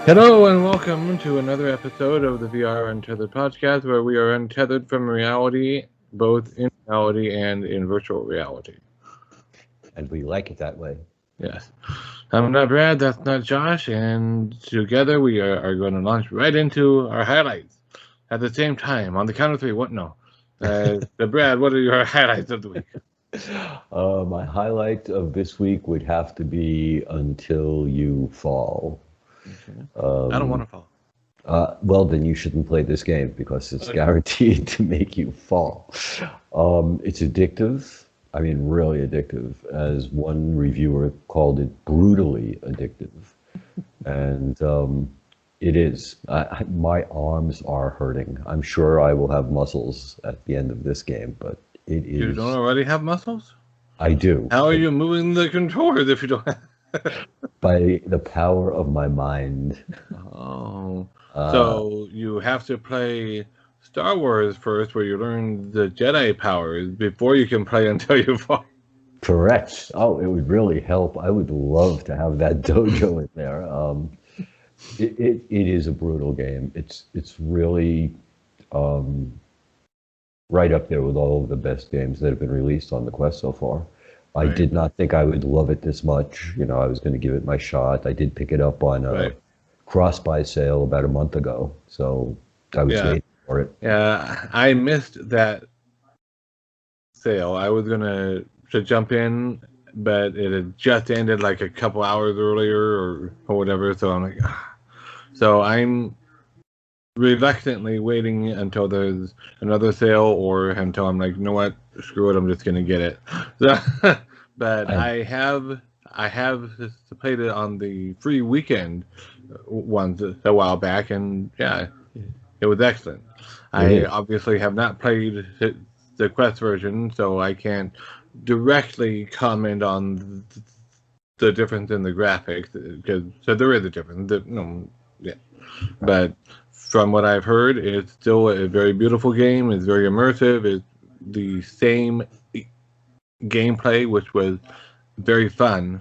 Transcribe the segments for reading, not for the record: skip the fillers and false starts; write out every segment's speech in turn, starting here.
Hello and welcome to another episode of the VR Untethered podcast, where we are untethered from reality, both in reality and in virtual reality. And we like it that way. Yes. I'm not Brad, that's not Josh, and together we are going to launch right into our highlights at the same time. On the count of three, what? No. Brad, what are your highlights of the week? My highlight of this week would have to be Until You Fall. Okay. I don't want to fall. Well, then you shouldn't play this game because it's guaranteed to make you fall. It's addictive. I mean, really addictive. As one reviewer called it, brutally addictive. And it is. My arms are hurting. I'm sure I will have muscles at the end of this game, but it is. You don't already have muscles? I do. How are you moving the controllers if you don't have... By the power of my mind. Oh. So you have to play Star Wars first, where you learn the Jedi powers before you can play Until You Fall. Correct. Oh, it would really help. I would love to have that dojo in there. It is a brutal game. It's really right up there with all of the best games that have been released on the Quest so far. I did not think I would love it this much. You know, I was going to give it my shot. I did pick it up on a cross-buy sale about a month ago, so I was waiting for it. Yeah, I missed that sale. I was going to jump in, but it had just ended like a couple hours earlier or whatever, so I'm like, So I'm reluctantly waiting until there's another sale or until I'm like, you know what, screw it, I'm just going to get it. So, but I have played it on the free weekend ones a while back, and yeah, it was excellent. I obviously have not played the Quest version, so I can't directly comment on the difference in the graphics, so there is a difference. But from what I've heard, it's still a very beautiful game. It's very immersive. It's the same gameplay, which was very fun.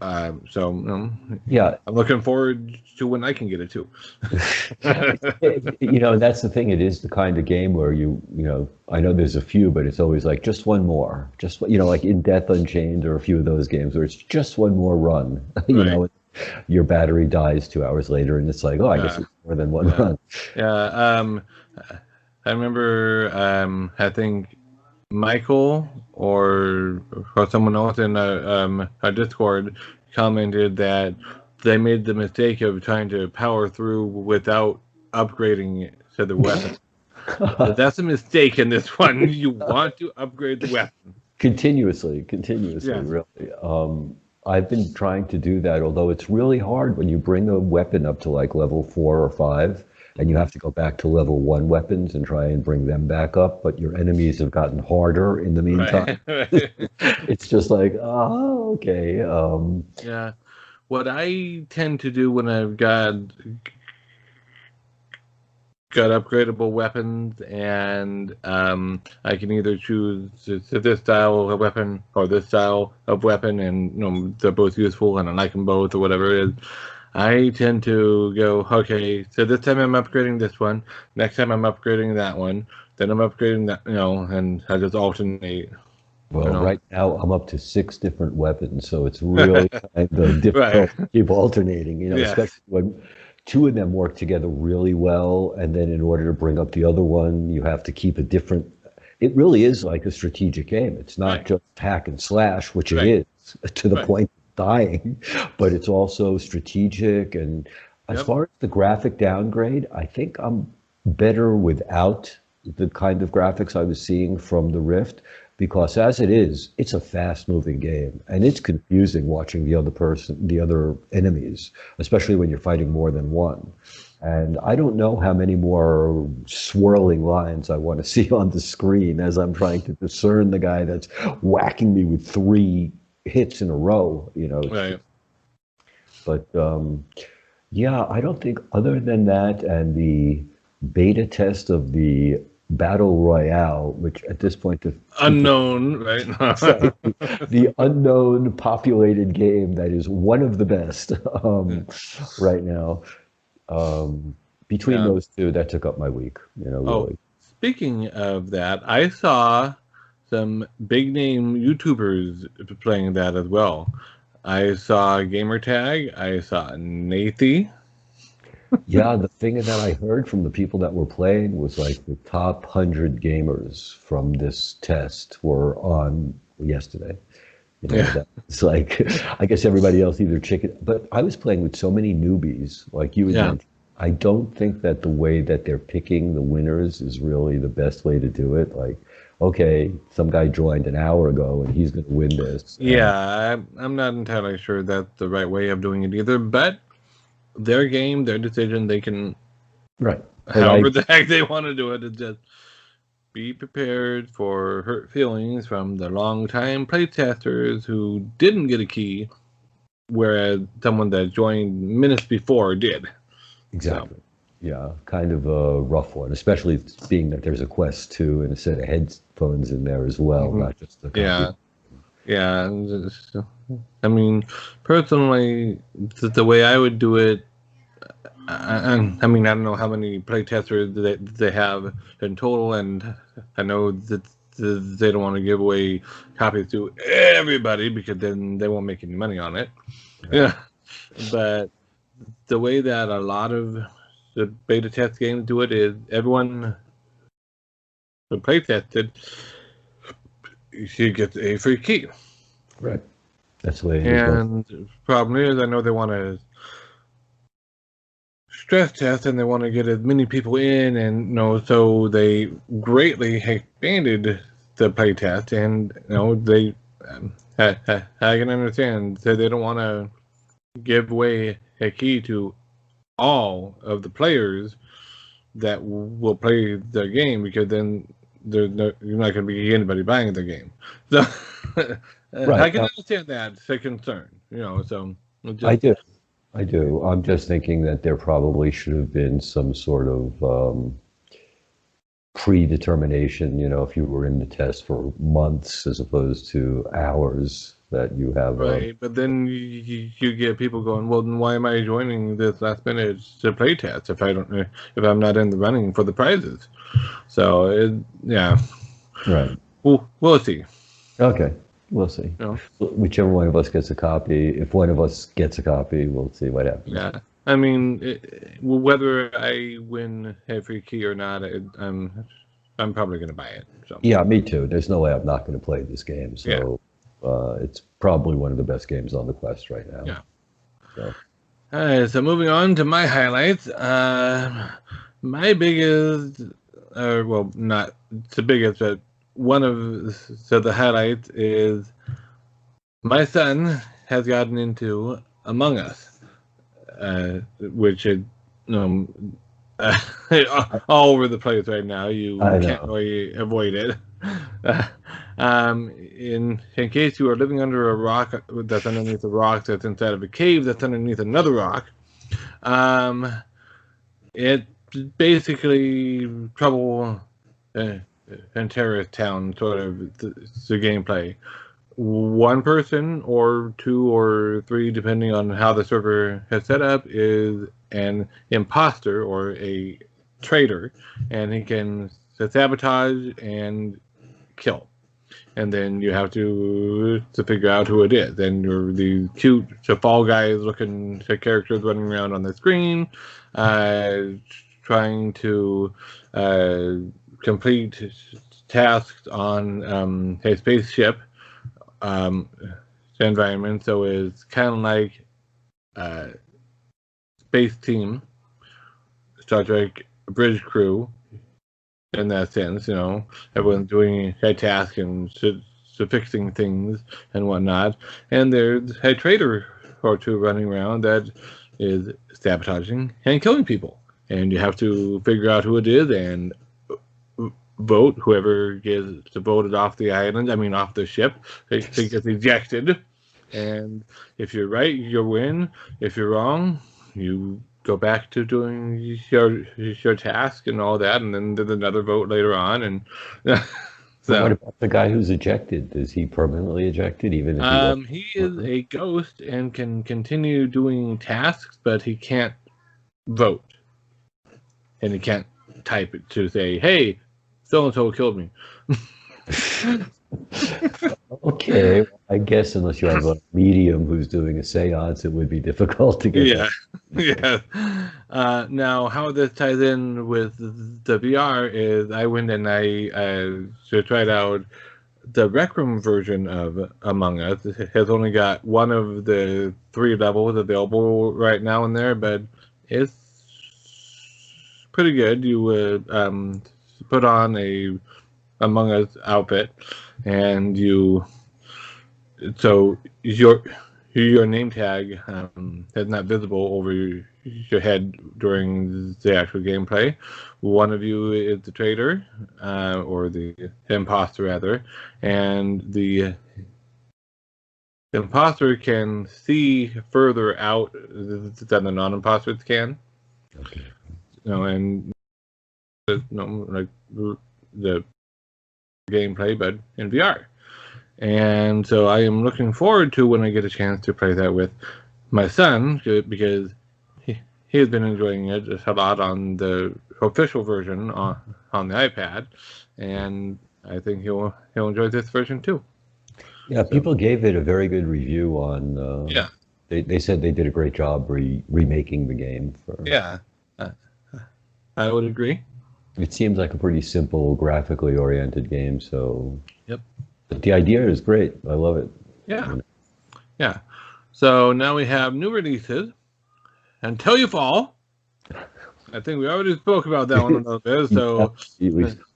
Yeah, I'm looking forward to when I can get it too. You know, that's the thing. It is the kind of game where you know, I know there's a few, but it's always like just one more, just, you know, like in Death Unchained or a few of those games where it's just one more run. You know, your battery dies 2 hours later, and it's like, oh, I guess it's more than one run. Yeah, I remember, I think Michael or someone else in our Discord commented that they made the mistake of trying to power through without upgrading to the weapon. But that's a mistake in this one. You want to upgrade the weapon. Continuously, really. I've been trying to do that, although it's really hard when you bring a weapon up to like level 4 or 5, and you have to go back to level 1 weapons and try and bring them back up, but your enemies have gotten harder in the meantime. It's just like, oh, okay. Yeah. What I tend to do when I've got upgradable weapons, and I can either choose this style of weapon or this style of weapon, and you know, they're both useful and I like them both or whatever it is. I tend to go, okay, so this time I'm upgrading this one, next time I'm upgrading that one, then I'm upgrading that, you know, and I just alternate. Well, right now I'm up to 6 different weapons, so it's really kind of difficult to keep alternating, you know, especially when 2 of them work together really well, and then in order to bring up the other one, you have to keep a different. It really is like a strategic game. It's not just hack and slash, which it is to the point of dying, but it's also strategic. And as far as the graphic downgrade, I think I'm better without the kind of graphics I was seeing from the Rift, because as it is, it's a fast-moving game, and it's confusing watching the other enemies, especially when you're fighting more than one. And I don't know how many more swirling lines I want to see on the screen as I'm trying to discern the guy that's whacking me with 3 hits in a row, you know. Right. But yeah, I don't think, other than that and the beta test of the battle royale, which at this point the people Unknown, right? say the unknown populated game that is one of the best right now. Um, between Yeah. those two, that took up my week, Oh, really. speaking of that, I saw some big name YouTubers playing that as well. I saw Gamertag. I saw Nathy. Yeah, the thing that I heard from the people that were playing was like the top 100 gamers from this test were on yesterday. Yeah. That's like, I guess everybody else either chicken, but I was playing with so many newbies, like you had Yeah. mentioned. I don't think that the way that they're picking the winners is really the best way to do it. Like, okay, some guy joined an hour ago and he's going to win this. And Yeah, I'm not entirely sure that's the right way of doing it either, but their game, their decision, they can, right. But however the heck they want to do it, just be prepared for hurt feelings from the long-time playtesters who didn't get a key, whereas someone that joined minutes before did. So, exactly. Yeah, kind of a rough one, especially being that there's a Quest 2 and a set of headphones in there as well, mhm. not just a copy. Yeah, yeah. I mean, personally, the way I would do it, I mean, I don't know how many playtesters they have in total, and I know that they don't want to give away copies to everybody because then they won't make any money on it. Right. Yeah, but the way that a lot of the beta test games do it is everyone who play tested, she gets a free key. Right. That's the way it is. And the problem is, I know they want to stress test and they want to get as many people in, and so they greatly expanded the play test. And they, I can understand, so they don't want to give away a key to all of the players that will play their game, because then you're not going to be anybody buying their game. So I Right. can Now, understand that it's a concern, so I just do. I do. I'm just thinking that there probably should have been some sort of predetermination, if you were in the test for months as opposed to hours, that you have right. But then you get people going, well, then why am I joining this last minute to play test if I'm not in the running for the prizes? So yeah, right. we'll see. Okay. We'll see. Whichever one of us gets a copy, if one of us gets a copy, we'll see what happens. Yeah. I mean, whether I win a free key or not, I'm probably going to buy it. So. Yeah, me too. There's no way I'm not going to play this game. So it's probably one of the best games on the Quest right now. Yeah. So. All right. So moving on to my highlights. My biggest, well, not the biggest, but one of the highlights is my son has gotten into Among Us, which is all over the place right now. You can't really avoid it. In case you are living under a rock that's underneath a rock that's inside of a cave that's underneath another rock, it's basically trouble in terrorist town sort of the gameplay. One person or two or three, depending on how the server has set up, is an imposter or a traitor, and he can sabotage and kill. And then you have to figure out who it is. And you're the cute Fall Guys looking characters running around on the screen, trying to complete tasks on a spaceship environment. So it's kind of like Space Team, Star Trek Bridge Crew, in that sense. Everyone's doing a task and fixing things and whatnot. And there's a traitor or two running around that is sabotaging and killing people. And you have to figure out who it is and vote. Whoever gets voted off the island, off the ship, they gets ejected. And if you're right, you win. If you're wrong, you go back to doing your task and all that, and then there's another vote later on, and But what about the guy who's ejected? Is he permanently ejected, even if he was? He is a ghost and can continue doing tasks, but he can't vote, and he can't type it to say, "Hey, so and so killed me." Okay, I guess unless you have a medium who's doing a seance, it would be difficult to get. Yeah, yeah. Now, how this ties in with the VR is I went and I tried out the Rec Room version of Among Us. It has only got one of the 3 levels available right now in there, but it's pretty good. You would put on a Among Us outfit, and so your name tag is not visible over your head during the actual gameplay. One of you is the traitor, or the imposter rather, and the imposter can see further out than the non-imposters can. Okay. And like the gameplay, but in VR. And so I am looking forward to when I get a chance to play that with my son, because he has been enjoying it a lot on the official version on the iPad, and I think he'll enjoy this version too. Yeah, people gave it a very good review on. Yeah. They said they did a great job remaking the game. Yeah, I would agree. It seems like a pretty simple, graphically oriented game. So. Yep. But the idea is great. I love it. Yeah. Yeah. So now we have new releases. Until You Fall. I think we already spoke about that one a little bit. So,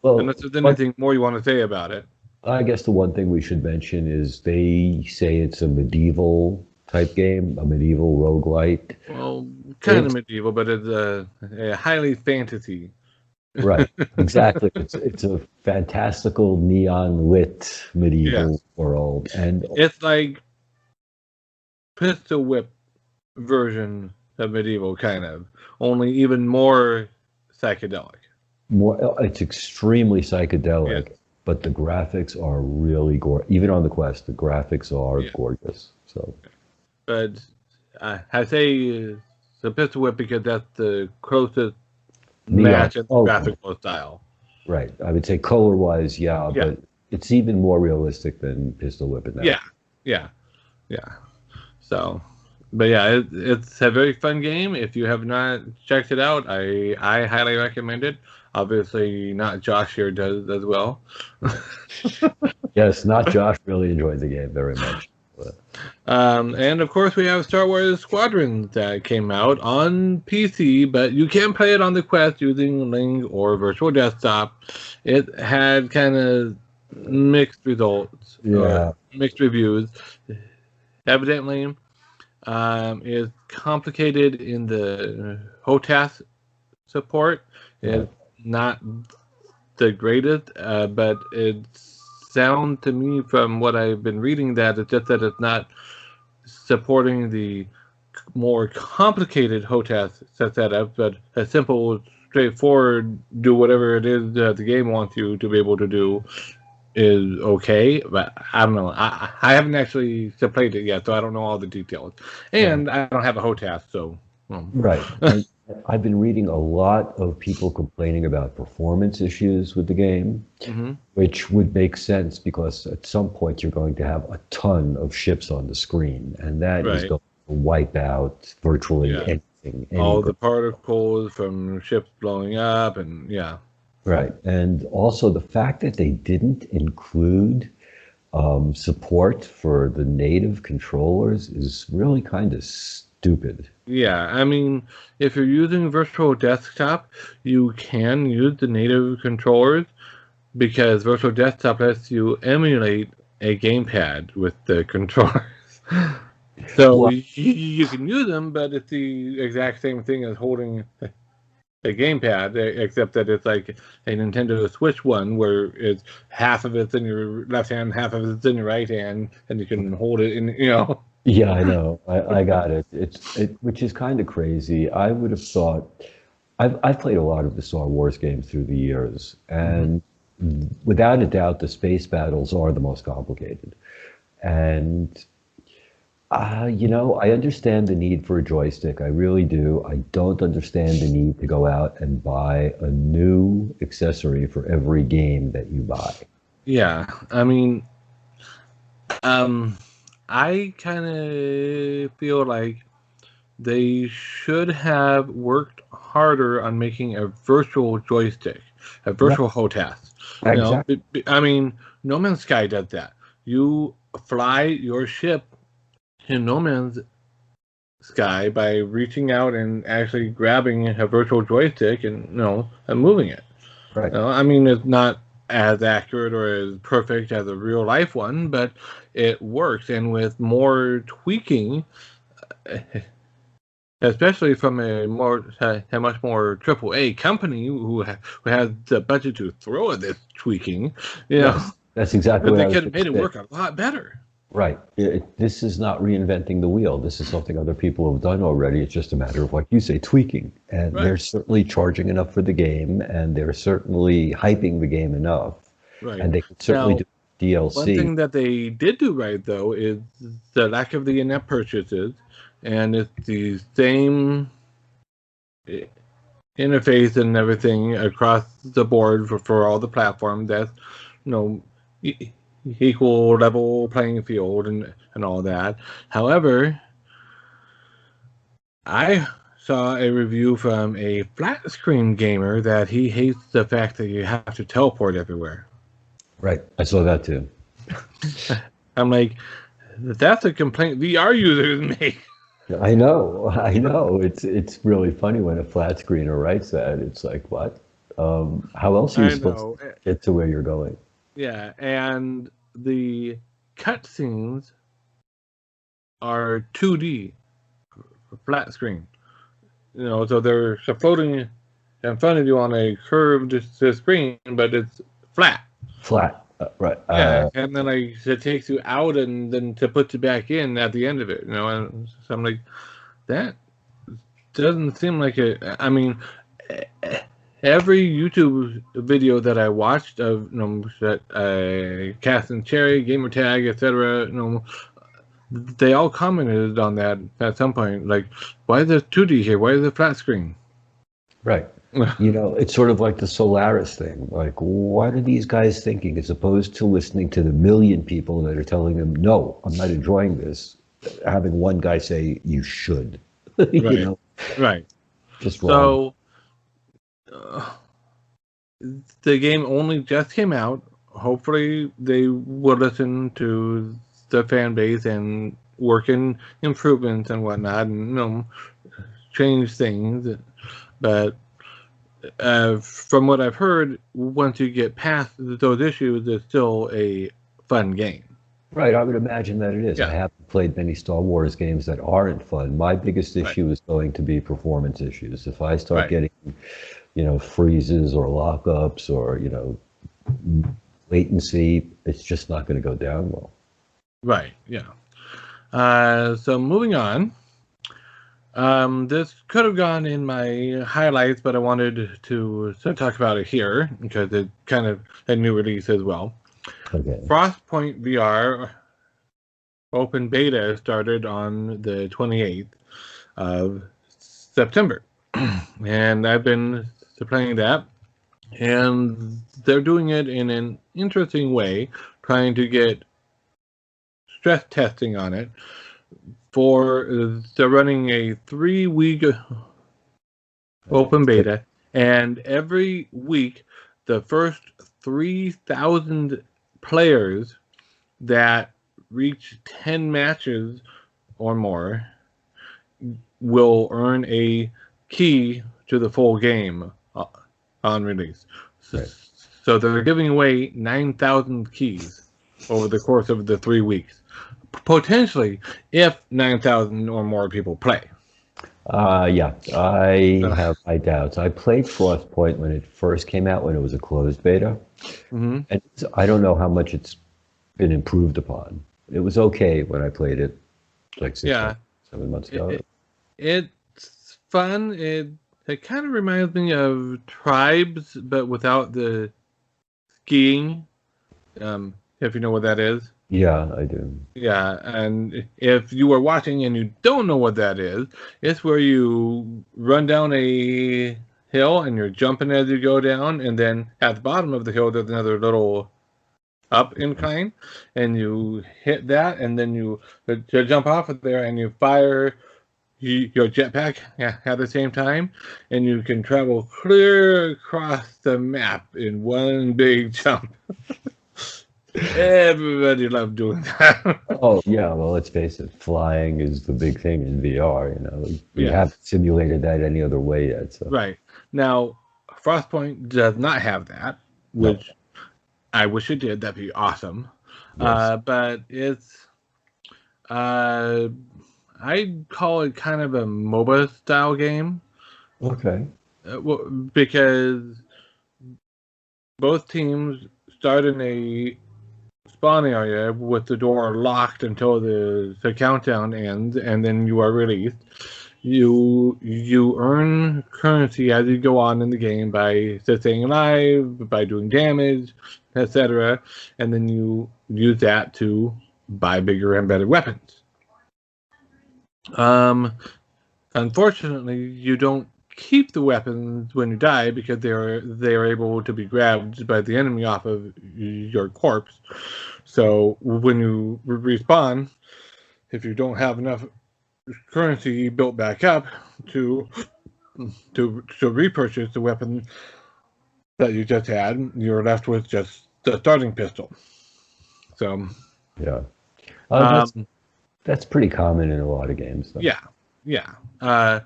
well, unless there's anything more you want to say about it. I guess the one thing we should mention is they say it's a medieval type game, a medieval roguelite. Well, kind of medieval, but it's a highly fantasy. Right, exactly. It's a fantastical neon lit medieval world, and it's like pistol whip version of medieval, kind of, only even more psychedelic. It's extremely psychedelic, but the graphics are really gorgeous. Even on the Quest, the graphics are gorgeous. So, but I say the pistol whip because that's the closest match in graphical style. Right. I would say color-wise, but it's even more realistic than Pistol Whip in that. Yeah. So, but yeah, it's a very fun game. If you have not checked it out, I highly recommend it. Obviously, not Josh here does as well. Yes, not Josh really enjoyed the game very much. And of course, we have Star Wars Squadrons that came out on PC, but you can play it on the Quest using Link or Virtual Desktop. It had kind of mixed results, mixed reviews. Evidently, it's complicated in the HOTAS support. It's not the greatest, but it's sound to me from what I've been reading that it's just that it's not supporting the more complicated HOTAS setup, but a simple, straightforward, do whatever it is that the game wants you to be able to do is okay. But I don't know. I haven't actually played it yet, so I don't know all the details. And I don't have a HOTAS, so... Right. I've been reading a lot of people complaining about performance issues with the game, which would make sense because at some point you're going to have a ton of ships on the screen, and that is going to wipe out virtually anything. All the particles from ships blowing up, and Right. And also the fact that they didn't include support for the native controllers is really kind of stupid. Yeah, I mean, if you're using Virtual Desktop, you can use the native controllers because Virtual Desktop lets you emulate a gamepad with the controllers. So you can use them, but it's the exact same thing as holding a gamepad, except that it's like a Nintendo Switch one where it's half of it's in your left hand, half of it's in your right hand, and you can hold it in, Yeah, I know. I got it. Which is kind of crazy. I would have thought I've played a lot of the Star Wars games through the years, Hmm. and without a doubt, the space battles are the most complicated. And I understand the need for a joystick. I really do. I don't understand the need to go out and buy a new accessory for every game that you buy. Yeah, I mean, um, I kind of feel like they should have worked harder on making a virtual joystick, a Right. virtual HOTAS. Exactly. I mean, No Man's Sky does that. You fly your ship in No Man's Sky by reaching out and actually grabbing a virtual joystick and moving it. Right. I mean, it's not as accurate or as perfect as a real life one, but it works. And with more tweaking, especially from a much more AAA company who has the budget to throw at this tweaking, That's exactly what they I was could have going to made it say. work a lot better. Right. This is not reinventing the wheel. This is something other people have done already. It's just a matter of, like you say, tweaking. And Right, they're certainly charging enough for the game, and they're certainly hyping the game enough, right. and they could certainly Now, do one DLC. thing that they did do right though is the lack of the in-app purchases, and it's the same interface and everything across the board for all the platforms. That's you know e- equal level playing field and all that. However, I saw a review from a flat screen gamer that he hates the fact that you have to teleport everywhere. Right. I saw that too. I'm like, that's a complaint VR users make. I know. I know. It's really funny when a flat screener writes that. It's like, what? How else are you I supposed to know. get to where you're going? Yeah, and the cutscenes are 2D, flat screen. So they're floating in front of you on a curved screen, but it's flat. Flat. Right. Yeah, and then it takes you out and then to put you back in at the end of it. And so I'm like, that doesn't seem like I mean, every YouTube video that I watched of Cast and Cherry, Gamertag, etc. They all commented on that at some point. Like, why is there 2D here? Why is it flat screen? Right. It's sort of like the Solaris thing. Like, what are these guys thinking as opposed to listening to the million people that are telling them, no, I'm not enjoying this? Having one guy say, you should, you Right, know, right. just wrong. So uh, the game only just came out. Hopefully, they will listen to the fan base and work in improvements and whatnot, and change things. But from what I've heard, once you get past those issues, it's still a fun game. Right. I would imagine that it is. I Yeah, haven't played many Star Wars games that aren't fun. My biggest right, issue is going to be performance issues. If I start right, getting, freezes or lockups or, latency, it's just not going to go down well. right. Yeah. So moving on. This could have gone in my highlights, but I wanted to talk about it here because it's kind of a new release as well. Okay. Frostpoint VR open beta started on the 28th of September, and I've been playing that, and they're doing it in an interesting way, trying to get stress testing on it. They're running a 3-week Okay. open beta, and every week the first 3,000 players that reach 10 matches or more will earn a key to the full game on release. Right. So they're giving away 9,000 keys over the course of the 3 weeks, potentially if 9,000 or more people play. Yeah, I have my doubts. I played Frostpoint when it first came out, when it was a closed beta, Mm-hmm. and I don't know how much it's been improved upon. It was okay when I played it. like 6 Yeah. months, 7 months ago. It's fun. It kind of reminds me of Tribes, but without the skiing. If you know what that is. Yeah, I do. Yeah, and if you are watching and you don't know what that is, it's where you run down a hill and you're jumping as you go down, and then at the bottom of the hill there's another little up incline, and you hit that, and then you jump off of there and you fire your jetpack at the same time, and you can travel clear across the map in one big jump. Everybody loved doing that. Oh yeah, well let's face it, flying is the big thing in VR. We Yeah. haven't simulated that any other way yet. So Right. Now, Frostpoint does not have that, no. which I wish it did. That'd be awesome. Yes. But it's, I'd call it kind of a MOBA style game. Okay. Because both teams start in a spawn area with the door locked until the countdown ends, and then you are released. You earn currency as you go on in the game by staying alive, by doing damage, etc., and then you use that to buy bigger and better weapons. Unfortunately, you don't keep the weapons when you die because they are able to be grabbed by the enemy off of your corpse. So when you respawn, if you don't have enough currency built back up to repurchase the weapon that you just had, you're left with just the starting pistol. So yeah, that's pretty common in a lot of games. Though. Yeah.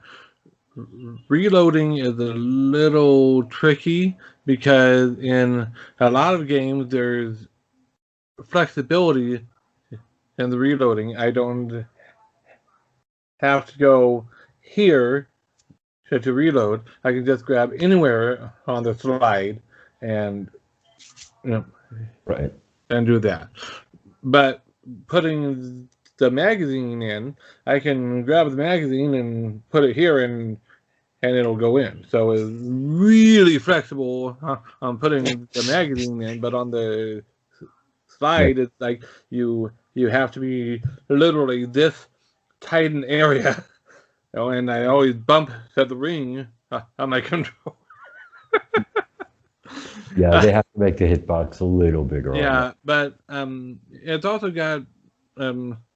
Reloading is a little tricky because in a lot of games there's flexibility in the reloading. I don't have to go here to reload. I can just grab anywhere on the slide and right, and do that. But putting the magazine in, I can grab the magazine and put it here and it'll go in. So it's really flexible on putting the magazine in, but on the slide, it's like you have to be literally this tight an area. And I always bump at the ring on my controller. Yeah, they have to make the hitbox a little bigger. Yeah, but it's also got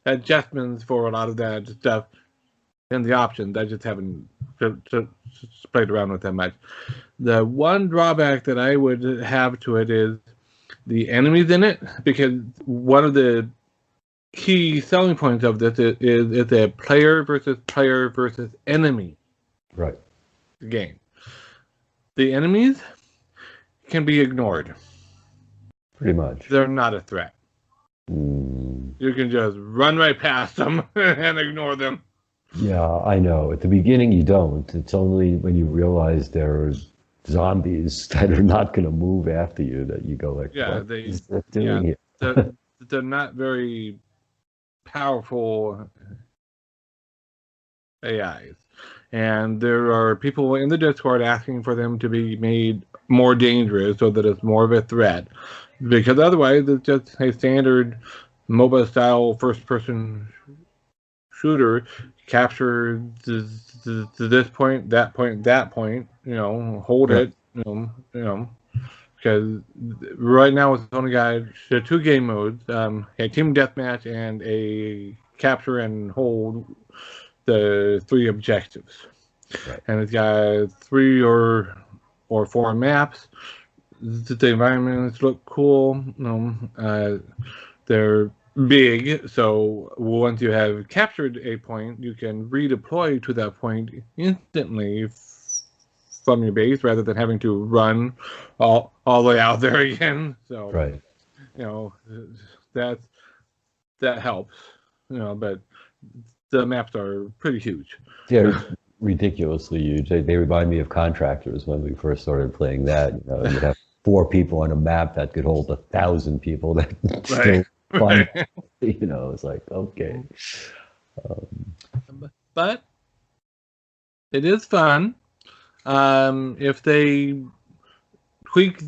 adjustments for a lot of that stuff in the options. I just haven't played around with that much. The one drawback that I would have to it is the enemies in it, because one of the key selling points of this is it's a player versus enemy game. The enemies can be ignored. Pretty much. They're not a threat. You can just run right past them and ignore them. Yeah, I know. At the beginning, you don't. It's only when you realize there's zombies that are not going to move after you that you go like, yeah, what is that doing here? They're not very powerful AIs. And there are people in the Discord asking for them to be made more dangerous so that it's more of a threat. Because otherwise, it's just a standard MOBA-style first-person shooter. Capture this point, that point, that point. Hold it. Because right now it's only got 2 game modes: a team deathmatch and a capture and hold the 3 objectives. Right. And it's got 3 or 4 maps. The environments look cool. They're big, so once you have captured a point, you can redeploy to that point instantly from your base rather than having to run all the way out there again. So right, that helps. But the maps are pretty huge. They're ridiculously huge. They remind me of Contractors when we first started playing that. You'd have 4 people on a map that could hold 1,000 people. That still fun. It's like, okay. But it is fun. If they tweak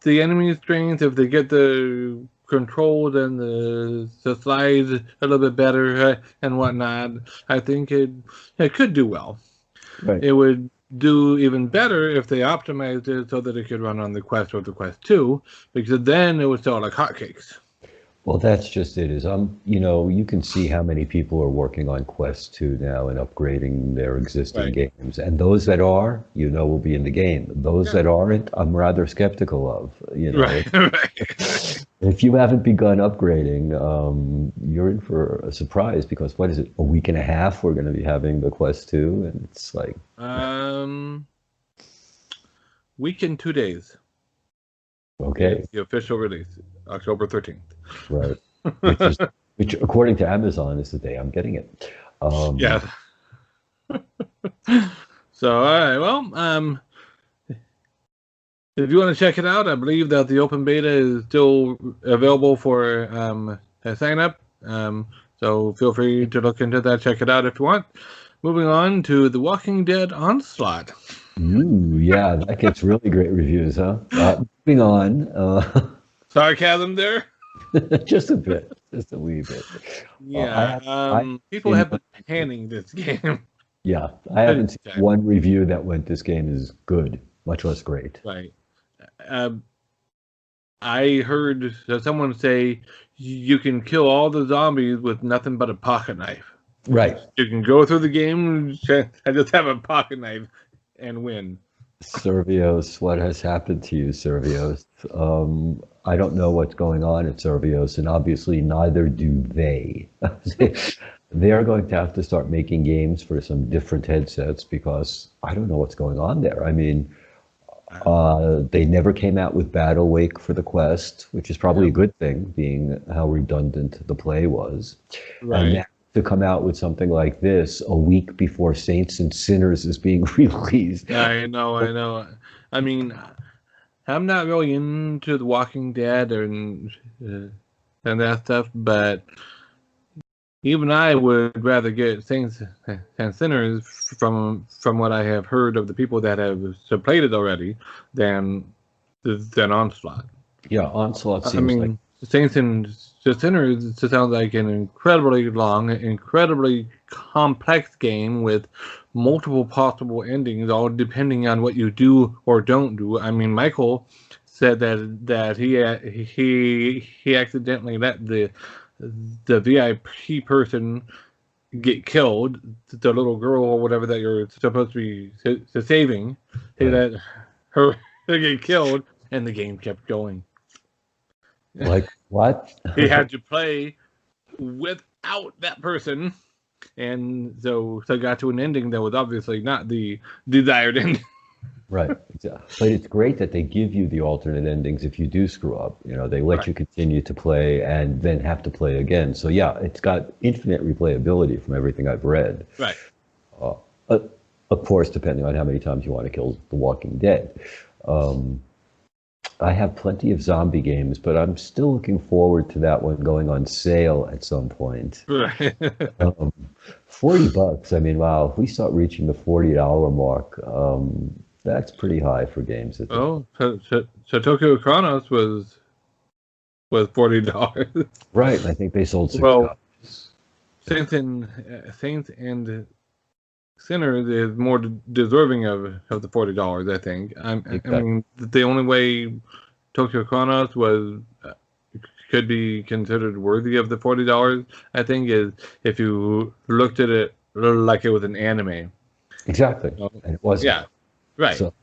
the enemy strength, if they get the controls and the slides a little bit better and whatnot, I think it could do well. Right. It would do even better if they optimized it so that it could run on the Quest or the Quest 2, because then it would sell like hotcakes. Well, that's just it. You can see how many people are working on Quest 2 now and upgrading their existing games. And those that are, will be in the game. Those that aren't, I'm rather skeptical of. Right. If you haven't begun upgrading, you're in for a surprise because what is it? A week and a half we're going to be having the Quest 2, and it's like week and 2 days. Okay. It's the official release, October 13th. Right. Which according to Amazon is the day I'm getting it. Yeah. So, all right. Well, if you want to check it out, I believe that the open beta is still available for a sign up. So feel free to look into that, check it out if you want. Moving on to The Walking Dead Onslaught. Ooh, yeah, that gets really great reviews, huh? Moving on. Sarcasm there? Just a bit, just a wee bit. Yeah, people have been panning this game. Yeah, I haven't seen one review that went, this game is good, much less great. Right. I heard someone say you can kill all the zombies with nothing but a pocket knife. Right. You can go through the game and just have a pocket knife and win. Servios, what has happened to you, Servios? I don't know what's going on at Servios, and obviously neither do they. They are going to have to start making games for some different headsets because I don't know what's going on there. I mean, they never came out with Battle Wake for the Quest, which is probably a good thing, being how redundant the play was. Right. And now to come out with something like this a week before Saints and Sinners is being released. I know. I mean, I'm not really into The Walking Dead and that stuff, but even I would rather get Saints and Sinners from what I have heard of the people that have played it already than Onslaught. Yeah, Onslaught seems like... Saints and Sinners, it sounds like an incredibly long, incredibly complex game with multiple possible endings, all depending on what you do or don't do. I mean, Michael said that he accidentally let the VIP person get killed, the little girl or whatever that you're supposed to be saving. He let her get killed, and the game kept going. Like what? He had to play without that person, and so got to an ending that was obviously not the desired ending. Right, but it's great that they give you the alternate endings if you do screw up. They let you continue to play and then have to play again. So yeah, it's got infinite replayability from everything I've read. Right. Of course, depending on how many times you want to kill The Walking Dead. I have plenty of zombie games, but I'm still looking forward to that one going on sale at some point. Right. $40. I mean, wow, if we start reaching the $40 mark, that's pretty high for games. So Tokyo Chronos was $40. Right, I think they sold 6 copies. Saints and Sinners is more deserving of the $40. I think. I mean, the only way Tokyo Chronos could be considered worthy of the $40, I think, is if you looked at it like it was an anime. Exactly, and it wasn't. Yeah, right. So,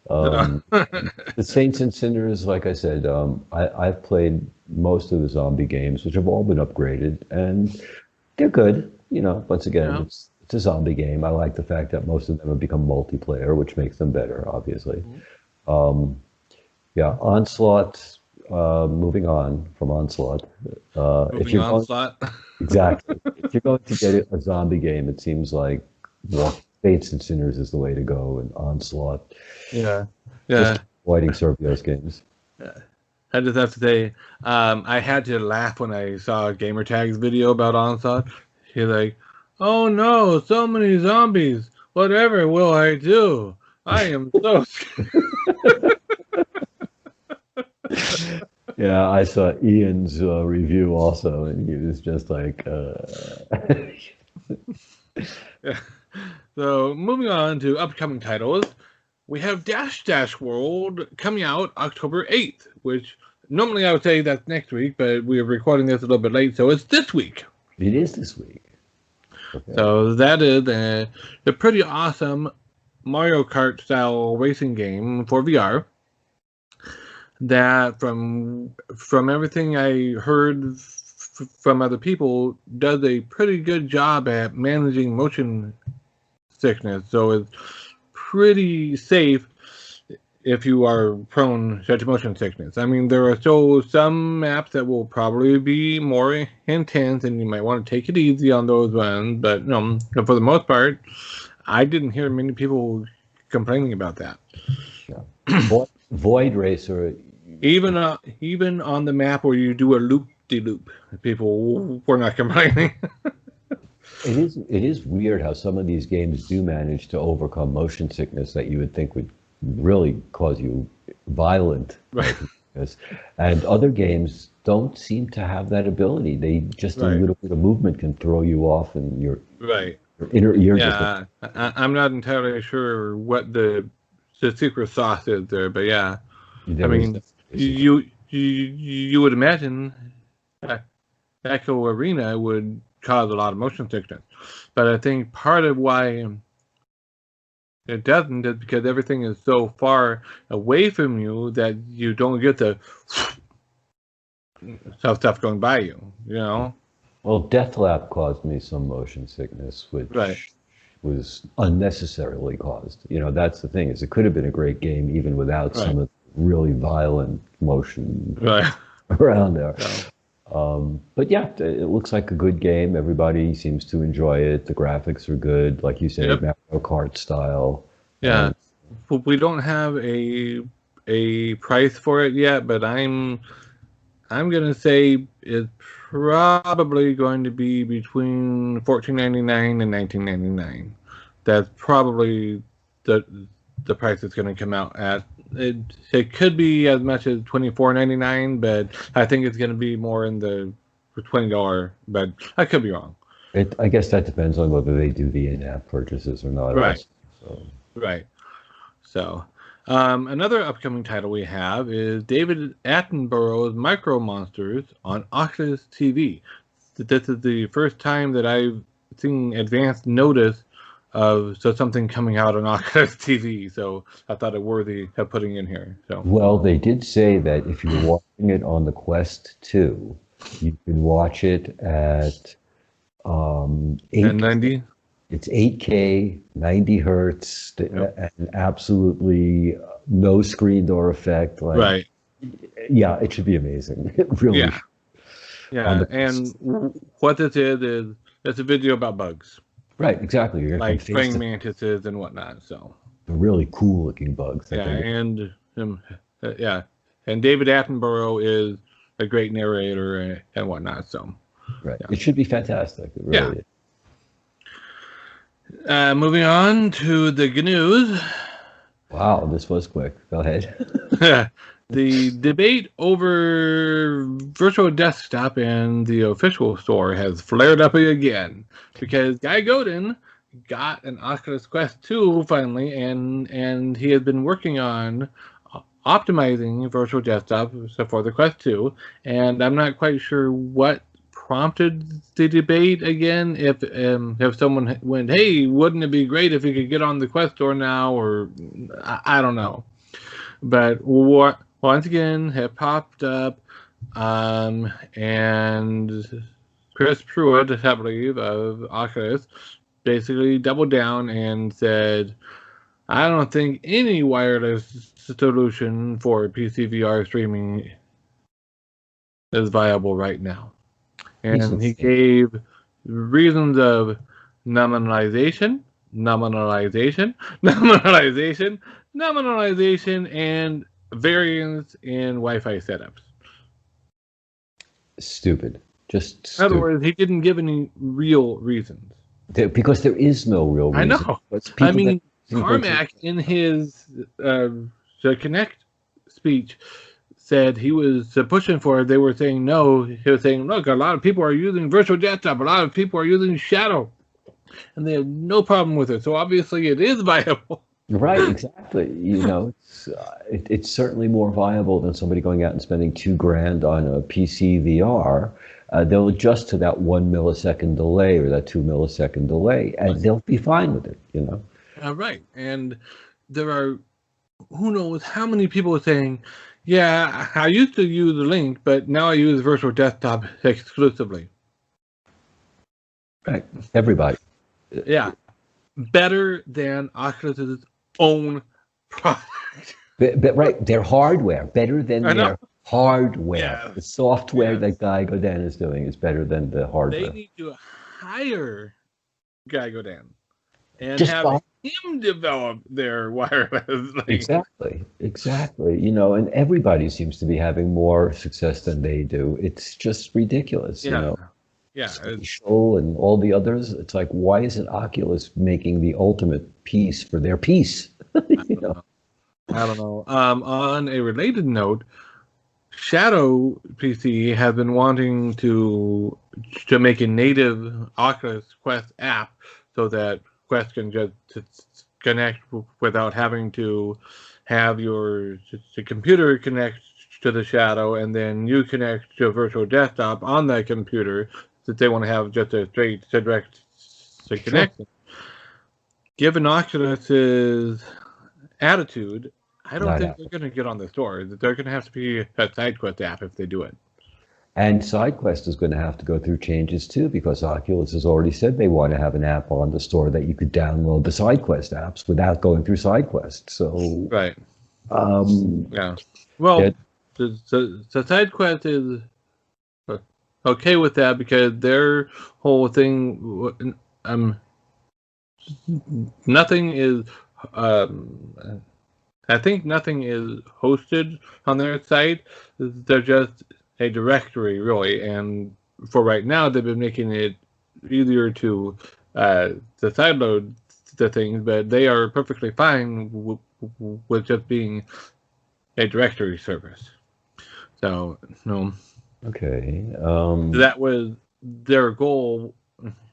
the Saints and Sinners, like I said, I've played most of the zombie games, which have all been upgraded, and they're good. Once again, it's a zombie game. I like the fact that most of them have become multiplayer, which makes them better, obviously. Yeah, Onslaught, moving on from Onslaught. Exactly. If you're going to get a zombie game, it seems like Saints and Sinners is the way to go, and Onslaught. Yeah. Just avoiding Servios games. I just have to say, I had to laugh when I saw Gamertag's video about Onslaught. He's like, "Oh no, so many zombies. Whatever will I do? I am so scared." Yeah, I saw Ian's review also, and he was just like, Yeah. So moving on to upcoming titles, we have Dash Dash World coming out October 8th, which normally I would say that's next week, but we're recording this a little bit late, so it's this week. It is this week. Okay. So that is a pretty awesome Mario Kart style racing game for VR. That from everything I heard from other people, does a pretty good job at managing motion sickness. So it's pretty safe if you are prone to motion sickness. I mean, there are still some maps that will probably be more intense, and you might want to take it easy on those ones. But for the most part, I didn't hear many people complaining about that. Yeah. Void Racer. Even on the map where you do a loop-de-loop, people were not complaining. It is weird how some of these games do manage to overcome motion sickness that you would think would really cause you violent. Right. And other games don't seem to have that ability. They just a little bit of movement can throw you off, and your inner ear. Yeah, I'm not entirely sure what the secret sauce is there, but yeah, I mean, you would imagine Echo Arena would cause a lot of motion sickness, but I think part of why it doesn't is because everything is so far away from you that you don't get the stuff going by you, you know? Well, Deathlap caused me some motion sickness, which was unnecessarily caused. You know, that's the thing, is it could have been a great game even without some of the really violent motion around there. But yeah, it looks like a good game. Everybody seems to enjoy it. The graphics are good, like you said, Mario Kart style. Yeah, we don't have a price for it yet, but I'm gonna say it's probably going to be between $14.99 and $19.99. That's probably the price it's going to come out at. It could be as much as $24.99, but I think it's going to be more in the $20. But I could be wrong. I guess that depends on whether they do the in-app purchases or not. Right. So, another upcoming title we have is David Attenborough's Micro Monsters on Oculus TV. This is the first time that I've seen advanced notice of something coming out on Oculus TV. So I thought it worthy of putting in here. So well, they did say that if you're watching it on the Quest 2, you can watch it at 1090. It's 8K, 90 hertz, and absolutely no screen door effect. Yeah, it should be amazing. It really. Yeah. And what this is it's a video about bugs. Right, exactly. You're like praying mantises and whatnot. So the really cool looking bugs. And David Attenborough is a great narrator and whatnot. So it should be fantastic. It really is. Moving on to the news. Wow, this was quick. Go ahead. The debate over virtual desktop and the official store has flared up again because Guy Godin got an Oculus Quest 2 finally, and he has been working on optimizing virtual desktop for the Quest 2, and I'm not quite sure what prompted the debate again. If someone went, hey, wouldn't it be great if you could get on the Quest store now, or I don't know. But once again, it popped up, and Chris Pruitt, I believe, of Oculus, basically doubled down and said, I don't think any wireless solution for PC VR streaming is viable right now. And he gave reasons of nominalization, and variance in Wi-Fi setups. Stupid. Just In other stupid. words, he didn't give any real reasons. Because there is no real I reason. know. It's I people that mean, using virtual. Carmack in his the Connect speech said he was pushing for it. They were saying no. He was saying, look, a lot of people are using virtual desktop. A lot of people are using Shadow, and they have no problem with it. So obviously, it is viable. Right, exactly. It's certainly more viable than somebody going out and spending $2,000 on a PC VR. They'll adjust to that 1 millisecond delay or that 2 millisecond delay, and they'll be fine with it. Right, and there are who knows how many people are saying, yeah, I used to use Link, but now I use virtual desktop exclusively. Right, everybody. Yeah, better than Oculus's own product. But right, their hardware better than their hardware. Yeah. The software Yes. that Guy Godin is doing is better than the hardware. They need to hire Guy Godin and Just have him develop their wireless link. Exactly. And everybody seems to be having more success than they do. It's just ridiculous. Yeah. Spatial and all the others. It's like, why isn't Oculus making the ultimate piece for their piece? I don't know. On a related note, Shadow PC has been wanting to make a native Oculus Quest app so that Quest can just connect without having to have your computer connect to the Shadow and then you connect to a virtual desktop on that computer. That they want to have just a straight direct connection. Given Oculus's attitude, I don't think they're going to get on the store. They're going to have to be a SideQuest app if they do it. And SideQuest is going to have to go through changes too, because Oculus has already said they want to have an app on the store that you could download the SideQuest apps without going through SideQuest. So right. Yeah. Well, the SideQuest is okay with that because their whole thing, nothing is. I think nothing is hosted on their site. They're just a directory, really. And for right now, they've been making it easier to sideload the things, but they are perfectly fine with just being a directory service. So, no. Okay. That was their goal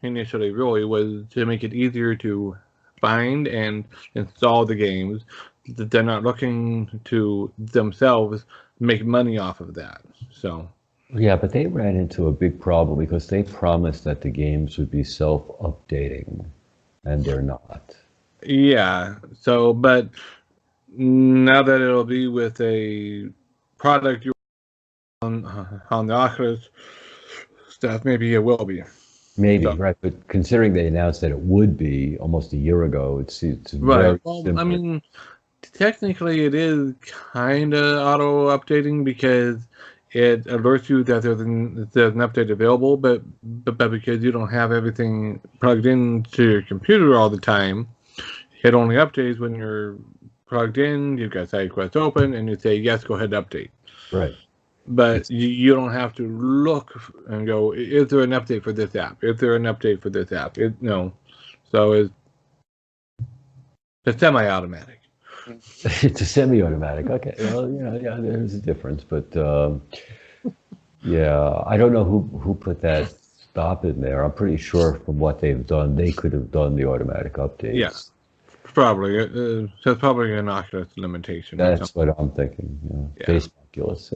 initially, really, was to make it easier to find and install the games. They're not looking to themselves make money off of that. So yeah, but they ran into a big problem because they promised that the games would be self-updating, and they're not. Yeah. So, but now that it'll be with a product you're on the Oculus stuff, maybe it will be. Maybe, right, but considering they announced that it would be almost a year ago, it's right. Very well, similar. I mean, technically it is kind of auto-updating because it alerts you that there's an update available, but because you don't have everything plugged into your computer all the time, it only updates when you're plugged in, you've got SideQuest open, and you say, yes, go ahead and update. Right. But you don't have to look and go, is there an update for this app? Is there an update for this app? No. So it's semi-automatic. It's a semi-automatic. Okay. Well, yeah, there's a difference, but yeah, I don't know who put that stop in there. I'm pretty sure from what they've done, they could have done the automatic updates. Yeah, probably. That's probably an Oculus limitation. That's what I'm thinking. Yeah. Based on Oculus.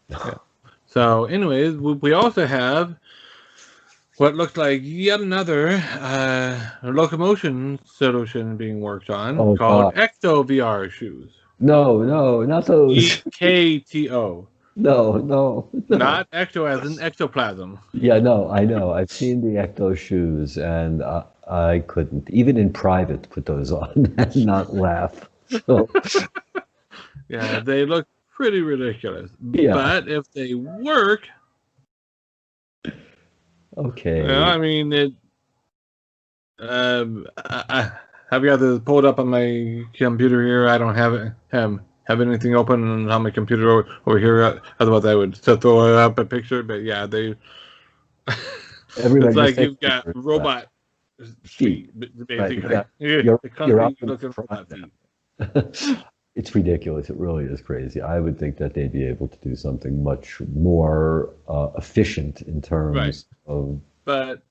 Yeah. So, anyways, we also have what looks like yet another locomotion solution being worked on called Ecto VR shoes. No, not those. EKTO. No. Not ecto as in ectoplasm. Yeah, no, I know. I've seen the Ecto shoes, and I couldn't, even in private, put those on and not laugh. So. Yeah, they look pretty ridiculous. Yeah. But if they work, okay. I mean, it. I have got this pulled up on my computer here. I don't have anything open on my computer over here. Otherwise, I would throw up a picture. But yeah, they It's Everybody just like takes you've got pictures, robot feet, feet, right? basically. Yeah, The you're country up in looking front robot feet. now. It's ridiculous. It really is crazy. I would think that they'd be able to do something much more efficient in Right. terms of. But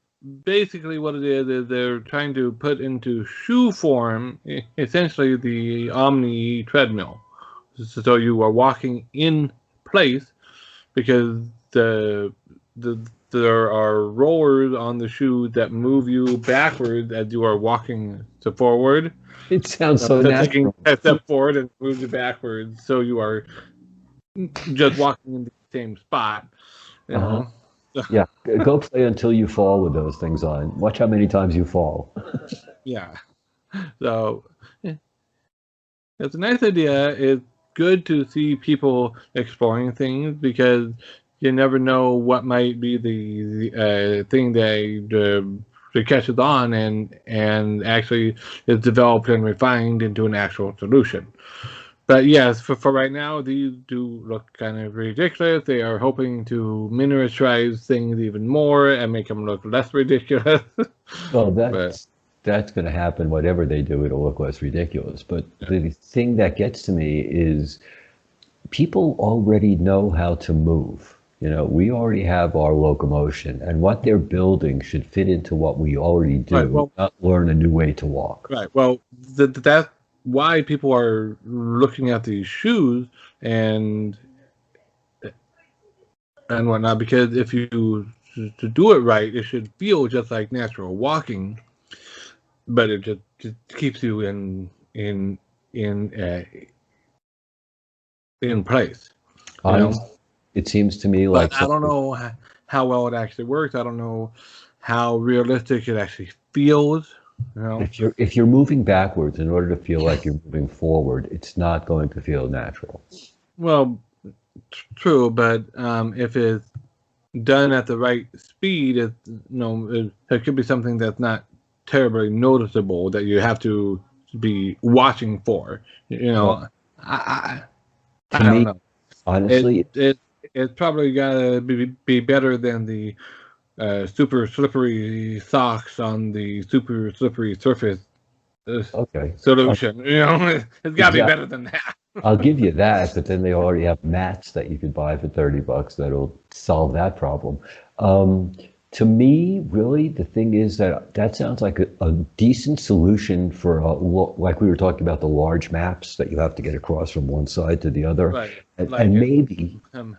basically, what it is they're trying to put into shoe form essentially the Omni treadmill. So you are walking in place because there are rollers on the shoe that move you backwards as you are walking to forward. It sounds so So taking natural. a step forward and moves you backwards, so you are just walking in the same spot. You Uh-huh. know. Yeah, go play until you fall with those things on. Watch how many times you fall. Yeah. So it's a nice idea. It's good to see people exploring things because you never know what might be the thing that catches on and actually is developed and refined into an actual solution. But yes, for right now, these do look kind of ridiculous. They are hoping to miniaturize things even more and make them look less ridiculous. Well, But that's going to happen. Whatever they do, it'll look less ridiculous. But yeah. the thing that gets to me is people already know how to move. We already have our locomotion, and what they're building should fit into what we already Right. do, Well, not learn a new way to walk. right. Well, that's why people are looking at these shoes and and whatnot. Because if you to do it right, it should feel just like natural walking, but it just keeps you in in place. You know. Honestly, it seems to me But like I don't something. know how well it actually works. I don't know how realistic it actually feels. You know. If you're moving backwards in order to feel like you're moving forward, it's not going to feel natural. Well, true, but if it's done at the right speed, it could be something that's not terribly noticeable that you have to be watching for. You Well, know, I to I don't me, know. It honestly, it it's probably gotta be better than the super slippery socks on the super slippery surface uh, okay, solution. It's got to be exactly. better than that. I'll give you that, but then they already have mats that you could buy for $30 that'll solve that problem. Um, to me, really, the thing is that sounds like a decent solution for like we were talking about the large maps that you have to get across from one side to the other, Right, like and maybe um,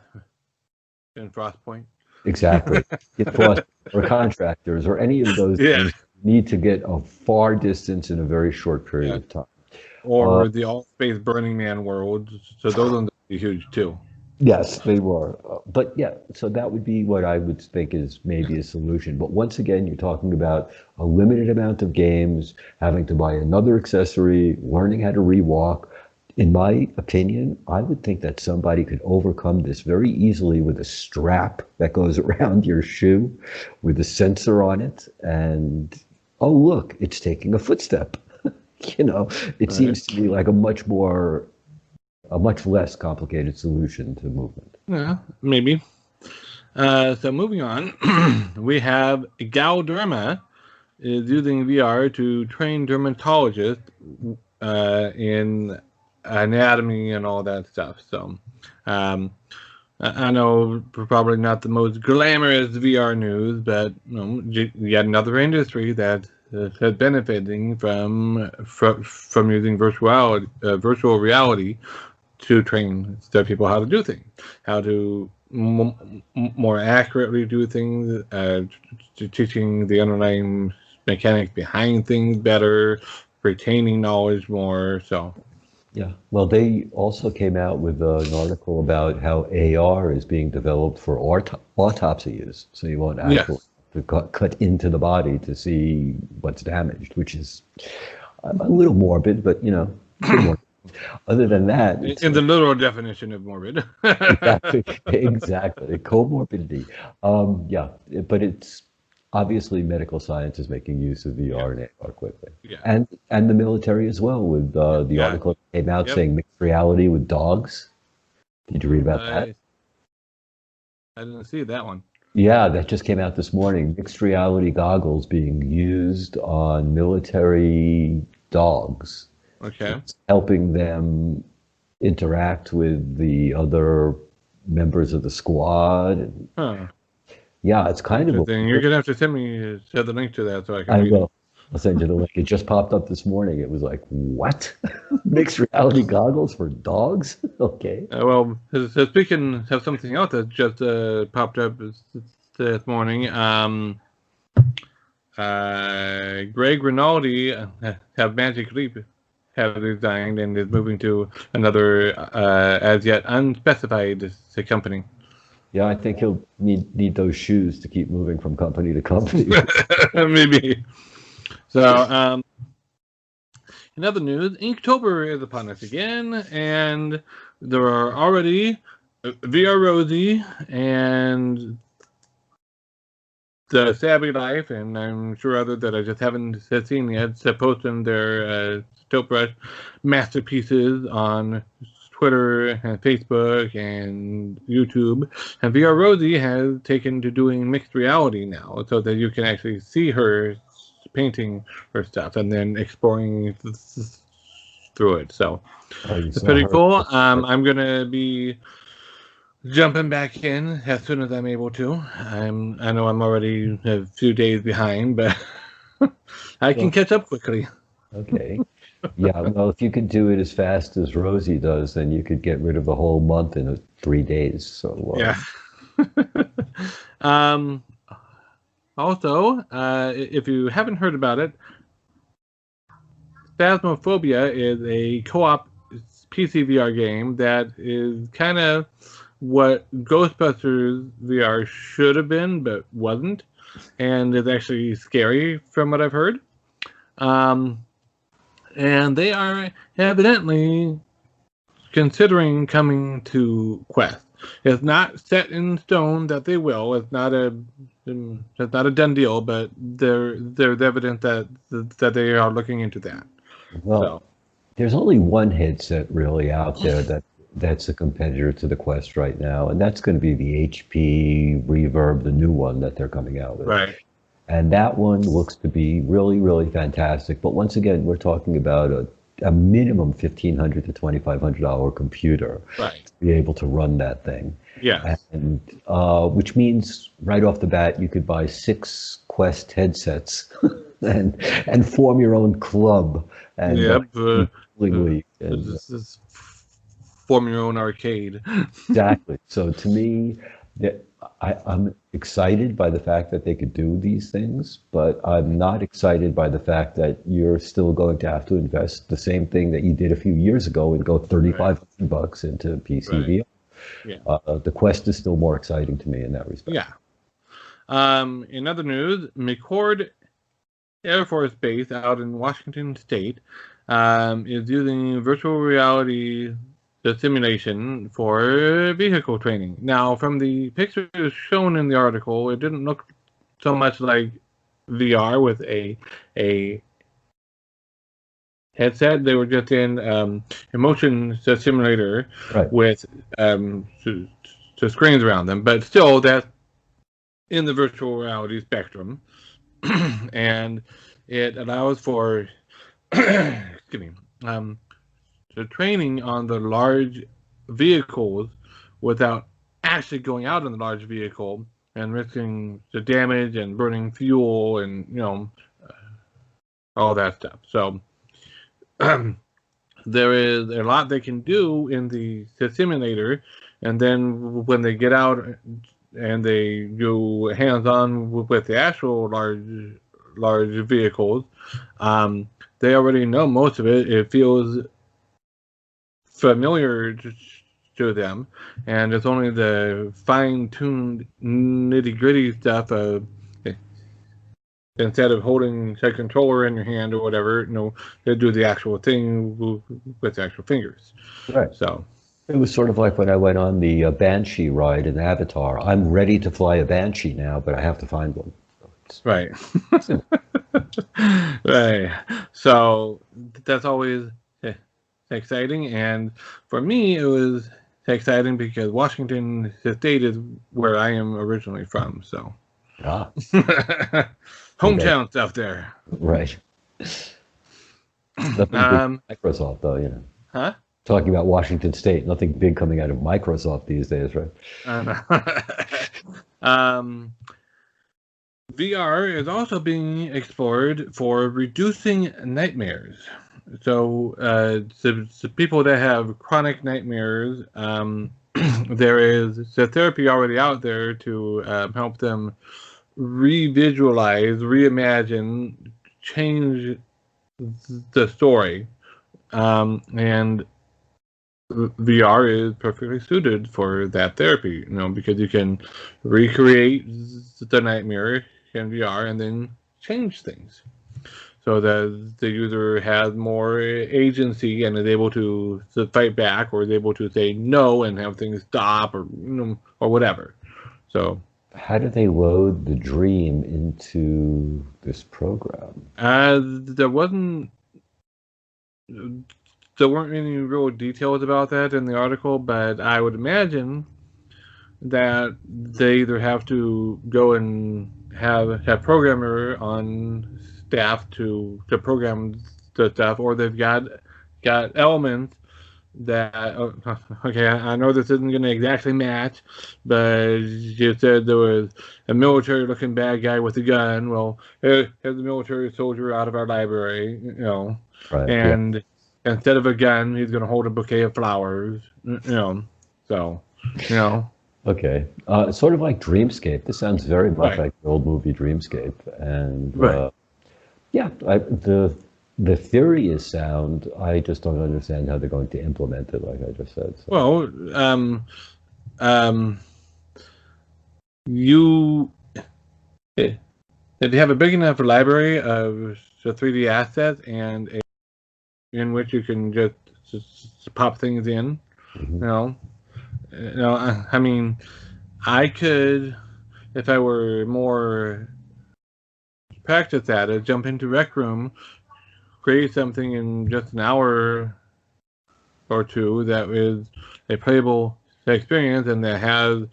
in Frostpoint. exactly get cross or contractors or any of those Yeah, things need to get a far distance in a very short period yeah. of time. Uh, Or the All Space Burning Man world. So those ones would be huge too. Yes, they were. But yeah, so that would be what I would think is maybe a solution. But once again, you're talking about a limited amount of games, having to buy another accessory, learning how to rewalk. In my opinion, I would think that somebody could overcome this very easily with a strap that goes around your shoe with a sensor on it. And oh, look, it's taking a footstep. It Right. seems to me like a much less complicated solution to movement. Yeah, maybe. So moving on, we have Galderma is using VR to train dermatologists in anatomy and all that stuff. So um, I know probably not the most glamorous VR news, but yet another industry that is benefiting from using virtual reality to train people how to do things, how to more accurately do things, teaching the underlying mechanics behind things better, retaining knowledge more. So, Yeah. Well, they also came out with an article about how AR is being developed for autopsy use. So you won't actually yes. have to cut into the body to see what's damaged, which is a little morbid, but a little more. Other than that, it's In the literal definition of morbid. exactly, exactly. Comorbidity. Yeah, but it's obviously medical science is making use of Yeah, VR and AR quickly, yeah, and the military as well. With the yeah. article that came out Yep. saying mixed reality with dogs. Did you read about that? I I didn't see that one. Yeah, that just came out this morning. Mixed reality goggles being used on military dogs. Okay. It's helping them interact with the other members of the squad. And Huh. yeah, it's kind of a Interesting. You're weird. gonna have to send me the link to that so I can I read it. will. I'll send you the link. It just popped up this morning. It was like, what? Mixed reality goggles for dogs? Okay. Well, speaking of something else that just popped up this morning, Greg Rinaldi have Magic Leap have resigned and is moving to another as yet unspecified company. Yeah, I think he'll need those shoes to keep moving from company to company. Maybe. So, in other news, Inktober is upon us again, and there are already VR Rosie and the Savvy Life, and I'm sure others that I just haven't seen yet, posting their Dope Brush masterpieces on Twitter and Facebook and YouTube. And VR Rosie has taken to doing mixed reality now, so that you can actually see her painting her stuff and then exploring through it. So it's pretty cool. I'm gonna be jumping back in as soon as I'm able to. I know I'm already a few days behind, but I can catch up quickly. Okay. Yeah, well, if you could do it as fast as Rosie does, then you could get rid of the whole month in 3 days. So, Yeah. um, Also, if you haven't heard about it, Phasmophobia is a co-op PC VR game that is kind of what Ghostbusters VR should have been, but wasn't, and is actually scary from what I've heard. And they are evidently considering coming to Quest. It's not set in stone that they will. It's not a done deal, but there's evidence that they are looking into that. well, So there's only one headset really out there that's a competitor to the Quest right now, and that's going to be the HP Reverb, the new one that they're coming out with. right, And that one looks to be really, really fantastic. But once again, we're talking about a minimum $1,500 to $2,500 computer right, to be able to run that thing. yeah, And which means right off the bat, you could buy 6 Quest headsets and form your own club and yep. and This form your own arcade. exactly. So to me, that I'm excited by the fact that they could do these things, but I'm not excited by the fact that you're still going to have to invest the same thing that you did a few years ago and go $3,500 into PCV. Right. Yeah. The Quest is still more exciting to me in that respect. Yeah. In other news, McCord Air Force Base out in Washington State is using virtual reality the simulation for vehicle training. Now, from the pictures shown in the article, it didn't look so much like VR with a headset. They were just in a motion simulator with screens around them, but still that's in the virtual reality spectrum. And it allows for excuse me, the training on the large vehicles without actually going out in the large vehicle and risking the damage and burning fuel and all that stuff. So there is a lot they can do in the simulator, and then when they get out and they go hands-on with the actual large vehicles, they already know most of it. It feels familiar to them, and it's only the fine-tuned nitty-gritty stuff of instead of holding a controller in your hand or whatever, they do the actual thing with the actual fingers. Right. So it was sort of like when I went on the Banshee ride in Avatar. I'm ready to fly a Banshee now, but I have to find one. Right. Right. So that's always exciting, and for me, it was exciting because Washington State is where I am originally from. So, hometown stuff there. Right. Nothing big Microsoft, though, you know. Huh? Talking about Washington State, nothing big coming out of Microsoft these days, right? VR is also being explored for reducing nightmares. So, the people that have chronic nightmares, there is the therapy already out there to help them revisualize, reimagine, change the story, and VR is perfectly suited for that therapy, you know, because you can recreate the nightmare in VR and then change things so that the user has more agency and is able to fight back or is able to say no and have things stop, or or whatever. So how do they load the dream into this program? there weren't any real details about that in the article, but I would imagine that they either have to go and have a programmer on staff to program the stuff, or they've got elements that okay, I know this isn't going to exactly match, but you said there was a military-looking bad guy with a gun. Well, here's a military soldier out of our library, you know, Right, and instead of a gun, he's going to hold a bouquet of flowers, you know. So, you know. Okay, it's sort of like Dreamscape. This sounds very much like the old movie Dreamscape, and yeah, the theory is sound. I just don't understand how they're going to implement it, like I just said. So. Well, if you have a big enough library of the 3D assets and in which you can just pop things in, you know, I mean, I could, if I were more practiced at it, jump into Rec Room, create something in just an hour or two that is a playable experience and that has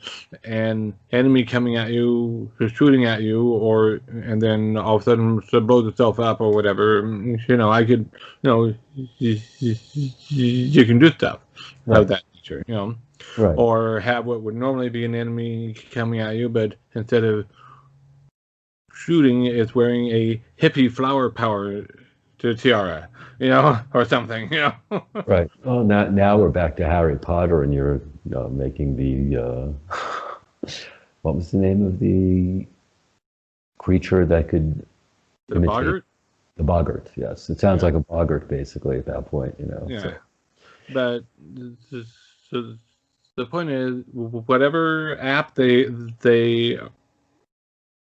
an enemy coming at you, shooting at you, and then all of a sudden it blows itself up or whatever. You know, I could, you know, you can do stuff of that nature, you know. Right. Or have what would normally be an enemy coming at you, but instead of shooting, it's wearing a hippie flower power tiara, you know, or something, you know. Right. Well, now we're back to Harry Potter, and you're making the what was the name of the creature that could imitate? Boggart? The Boggart, yes. It sounds like a Boggart, basically, at that point, you know. Yeah. So. But the point is, whatever app they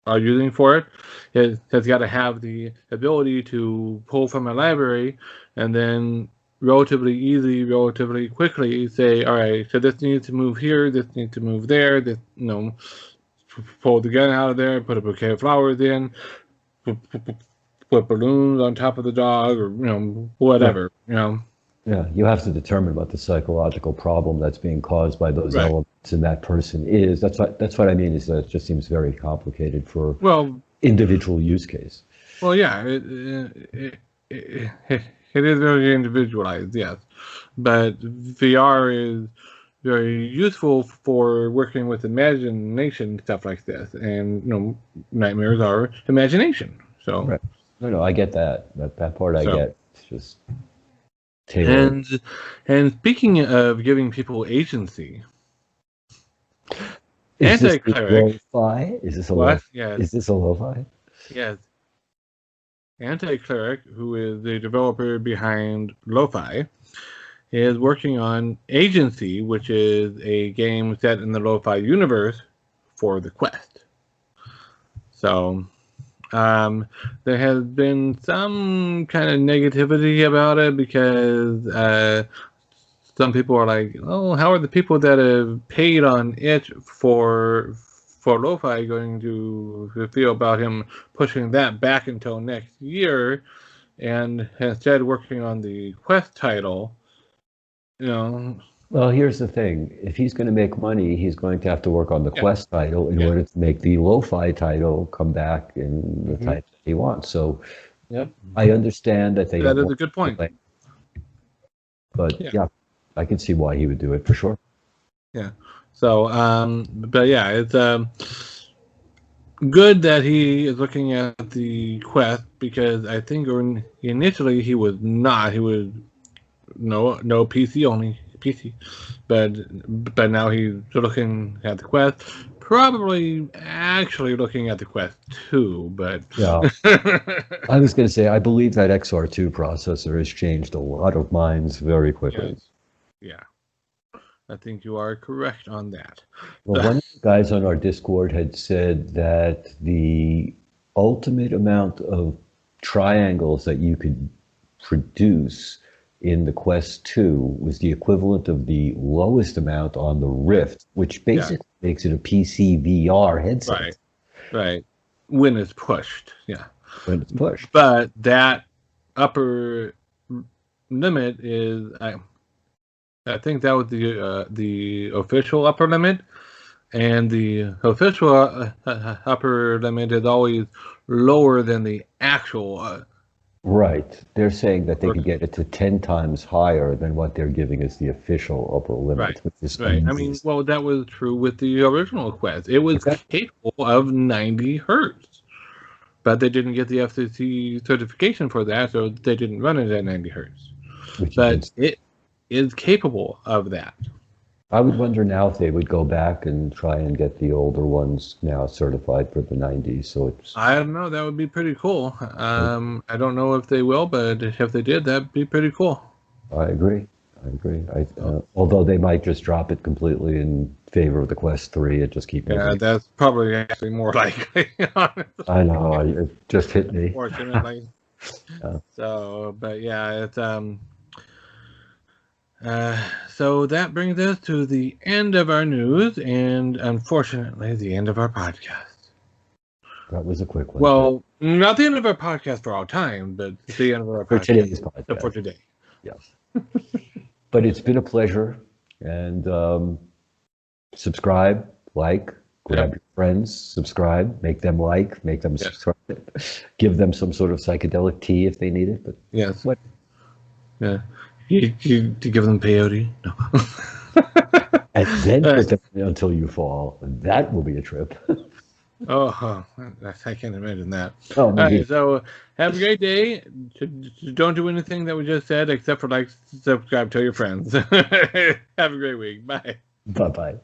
are using for it has got to have the ability to pull from a library and then relatively easily, relatively quickly say, all right, so this needs to move here, this needs to move there, this, you know, pull the gun out of there, put a bouquet of flowers in, put balloons on top of the dog, or, you know, whatever, you know. Yeah, you have to determine what the psychological problem that's being caused by those elements in that person is. That's what I mean, is that it just seems very complicated for individual use case. Well, yeah, it is very individualized, yes, but VR is very useful for working with imagination, stuff like this, and you know, nightmares are imagination. So no, I get that part. I get. It's just. And speaking of giving people agency, is this lo-fi? Is this a what? Yes. Is this a lo-fi? Yes. Anti-Cleric, who is the developer behind Lo-Fi, is working on Agency, which is a game set in the Lo-Fi universe for the Quest. So there has been some kind of negativity about it because some people are like, oh, how are the people that have paid on it for Lo-Fi going to feel about him pushing that back until next year and instead working on the Quest title? You know, Well, here's the thing. If he's going to make money, he's going to have to work on the Yeah. Quest title in Yeah. order to make the lo-fi title come back in the type that he wants. So Yep. I understand that they That don't is want a good point. to, but Yeah. yeah, I can see why he would do it for sure. Yeah. So, but yeah, it's good that he is looking at the Quest, because I think initially he was not. He was no PC, only PC, but now he's looking at the Quest. Probably actually looking at the Quest 2, but Yeah. I was going to say, I believe that XR2 processor has changed a lot of minds very quickly. Yes. Yeah. I think you are correct on that. Well, one of the guys on our Discord had said that the ultimate amount of triangles that you could produce in the Quest 2 was the equivalent of the lowest amount on the Rift, which basically makes it a PC VR headset. Right. When it's pushed, yeah. When it's pushed. But that upper limit is, I think that was the official upper limit, and the official upper limit is always lower than the actual. Right. They're saying that they could get it to 10 times higher than what they're giving as the official upper limit, which is amazing. I mean, well, that was true with the original Quest. It was capable of 90 hertz, but they didn't get the FCC certification for that, so they didn't run it at 90 hertz. But it is capable of that. I would wonder now if they would go back and try and get the older ones now certified for the 90s. So it's. I don't know. That would be pretty cool. I don't know if they will, but if they did, that'd be pretty cool. I agree. Although they might just drop it completely in favor of the Quest 3 and just keep. Yeah, that's probably actually more likely. I know. It just hit me. Fortunately. So, but yeah, it's so that brings us to the end of our news, and unfortunately, the end of our podcast. That was a quick one. Well, not the end of our podcast for all time, but the end of our for podcast today's podcast. For today. Yes. But it's been a pleasure, and subscribe, like, grab your friends, subscribe, make them like, make them subscribe, give them some sort of psychedelic tea if they need it. But yes, what? Yeah. You give them peyote? No. And then put them until you fall. That will be a trip. I can't imagine that. Oh, all right, so have a great day. Don't do anything that we just said except for like, subscribe, tell your friends. Have a great week. Bye. Bye-bye.